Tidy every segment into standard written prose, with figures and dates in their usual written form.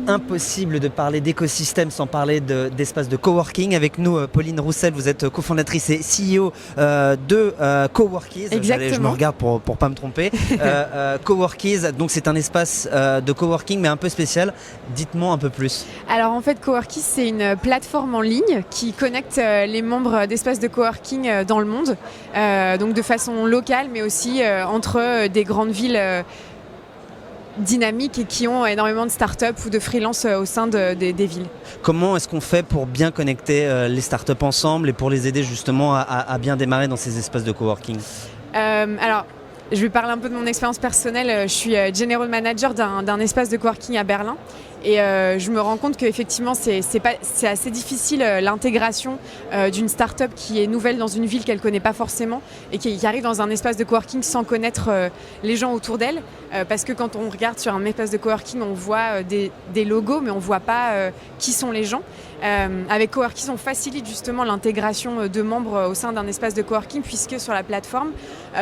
Impossible de parler d'écosystème sans parler d'espace de coworking. Avec nous, Pauline Roussel, vous êtes cofondatrice et CEO de Coworkies. Exactement. Je me regarde pour pas me tromper. Coworkies, donc c'est un espace de coworking mais un peu spécial. Dites-moi un peu plus. Alors en fait, Coworkies, c'est une plateforme en ligne qui connecte les membres d'espaces de coworking dans le monde, donc de façon locale, mais aussi entre des grandes villes dynamiques et qui ont énormément de start-up ou de freelance au sein des villes. Comment est-ce qu'on fait pour bien connecter les startups ensemble et pour les aider justement à bien démarrer dans ces espaces de coworking? Alors, je vais parler un peu de mon expérience personnelle. Je suis general manager d'un espace de coworking à Berlin. Et je me rends compte qu'effectivement, c'est assez difficile l'intégration d'une start-up qui est nouvelle dans une ville qu'elle ne connaît pas forcément et qui arrive dans un espace de coworking sans connaître les gens autour d'elle. Parce que quand on regarde sur un espace de coworking, on voit des logos, mais on ne voit pas qui sont les gens. Avec Coworkies, on facilite justement l'intégration de membres au sein d'un espace de coworking, puisque sur la plateforme,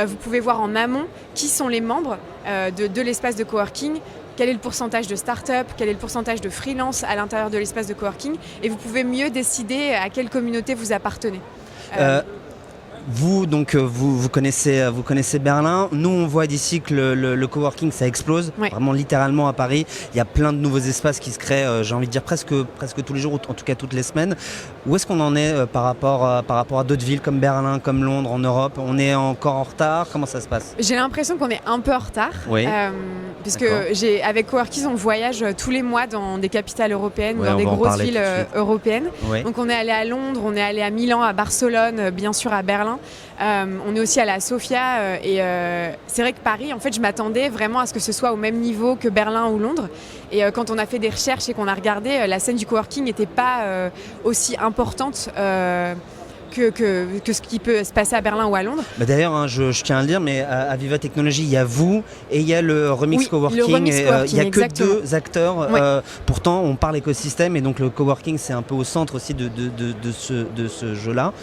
vous pouvez voir en amont qui sont les membres de l'espace de coworking, quel est le pourcentage de start-up, quel est le pourcentage de freelance à l'intérieur de l'espace de coworking, et vous pouvez mieux décider à quelle communauté vous appartenez. Vous, donc, vous connaissez Berlin. Nous, on voit d'ici que le coworking, ça explose. Ouais. Vraiment, littéralement, à Paris. Il y a plein de nouveaux espaces qui se créent, j'ai envie de dire, presque tous les jours, ou en tout cas toutes les semaines. Où est-ce qu'on en est par rapport à d'autres villes comme Berlin, comme Londres, en Europe? On est encore en retard? Comment ça se passe? J'ai l'impression qu'on est un peu en retard. Oui. Puisque avec Coworkies, on voyage tous les mois dans des capitales européennes, Ouais, dans des grosses villes européennes. Oui. Donc on est allé à Londres, on est allé à Milan, à Barcelone, bien sûr à Berlin. On est aussi allé à Sofia et c'est vrai que Paris, en fait, je m'attendais vraiment à ce que ce soit au même niveau que Berlin ou Londres. Et quand on a fait des recherches et qu'on a regardé, la scène du coworking n'était pas aussi importante que ce qui peut se passer à Berlin ou à Londres. D'ailleurs, hein, je tiens à le dire, mais à Viva Technologies, il y a vous et il y a le Remix Coworking. Le Remix Coworking, il n'y a que exactement. deux acteurs. Ouais. Pourtant, on parle écosystème et donc le coworking, c'est un peu au centre aussi de ce jeu-là.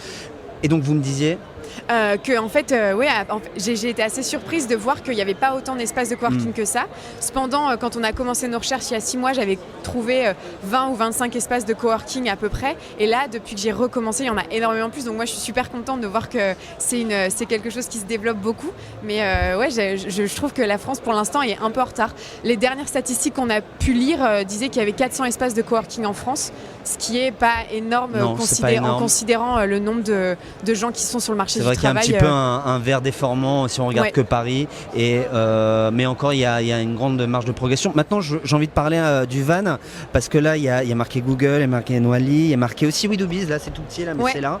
Et donc, vous me disiez j'ai été assez surprise de voir qu'il n'y avait pas autant d'espaces de coworking que ça. Cependant, quand on a commencé nos recherches il y a 6 mois, j'avais trouvé 20 ou 25 espaces de coworking à peu près. Et là, depuis que j'ai recommencé, il y en a énormément plus. Donc moi, je suis super contente de voir que c'est quelque chose qui se développe beaucoup. Mais je trouve que la France, pour l'instant, est un peu en retard. Les dernières statistiques qu'on a pu lire disaient qu'il y avait 400 espaces de coworking en France, ce qui n'est pas énorme, en considérant le nombre de gens qui sont sur le marché du travail. C'est vrai qu'il y a un petit peu un verre déformant si on regarde que Paris, mais encore il y a une grande marge de progression. Maintenant j'ai envie de parler du van, parce que là il y a marqué Google, il y a marqué Noali, il y a marqué aussi WeDoBiz, là c'est tout petit là, mais c'est là.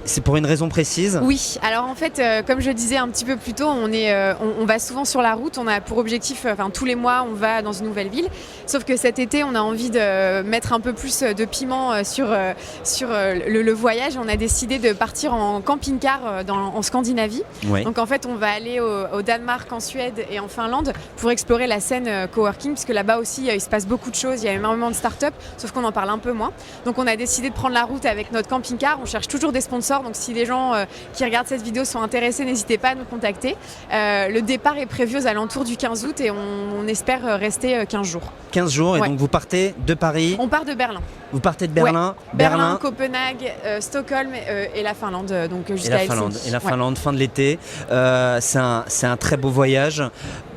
C'est pour une raison précise? Oui, alors en fait comme je disais un petit peu plus tôt, on va souvent sur la route, on a pour objectif, tous les mois on va dans une nouvelle ville, sauf que cet été on a envie de mettre un peu plus de piment sur le voyage. On a décidé de partir en camping-car en Scandinavie. Ouais. Donc en fait, on va aller au Danemark, en Suède et en Finlande pour explorer la scène coworking, puisque là-bas aussi, il se passe beaucoup de choses, il y a énormément de start-up, sauf qu'on en parle un peu moins. Donc on a décidé de prendre la route avec notre camping-car. On cherche toujours des sponsors, donc si les gens qui regardent cette vidéo sont intéressés, n'hésitez pas à nous contacter. Le départ est prévu aux alentours du 15 août et on espère rester 15 jours. 15 jours, et donc vous partez de Paris? On part de Berlin. Vous partez de Berlin? Berlin, Copenhague, Stockholm et la Finlande, donc jusqu'à Helsinki. Et la Finlande, fin de l'été. C'est un très beau voyage.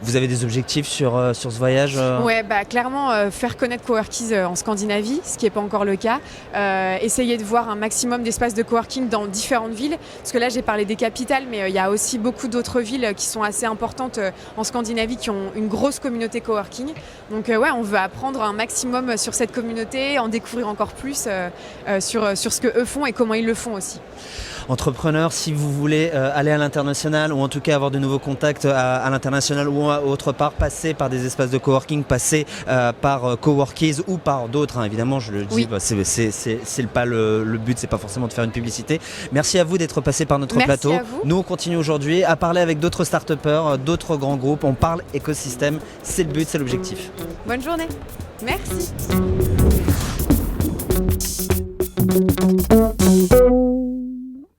Vous avez des objectifs sur ce voyage? Ouais, clairement, faire connaître Coworkies en Scandinavie, ce qui n'est pas encore le cas. Essayer de voir un maximum d'espaces de coworking dans différentes villes. Parce que là, j'ai parlé des capitales, mais il y a aussi beaucoup d'autres villes qui sont assez importantes en Scandinavie, qui ont une grosse communauté coworking. Donc on veut apprendre un maximum sur cette communauté, en découvrir encore plus sur ce qu'eux font et comment ils le font aussi. Entrepreneurs, si vous voulez aller à l'international, ou en tout cas avoir de nouveaux contacts à l'international ou autre part, passer par des espaces de coworking, passer par Coworkies ou par d'autres, évidemment, je le dis, c'est pas le but, c'est pas forcément de faire une publicité. Merci à vous d'être passé par notre plateau. Nous on continue aujourd'hui à parler avec d'autres start-upers, d'autres grands groupes, on parle écosystème, c'est le but, c'est l'objectif. Bonne journée, merci.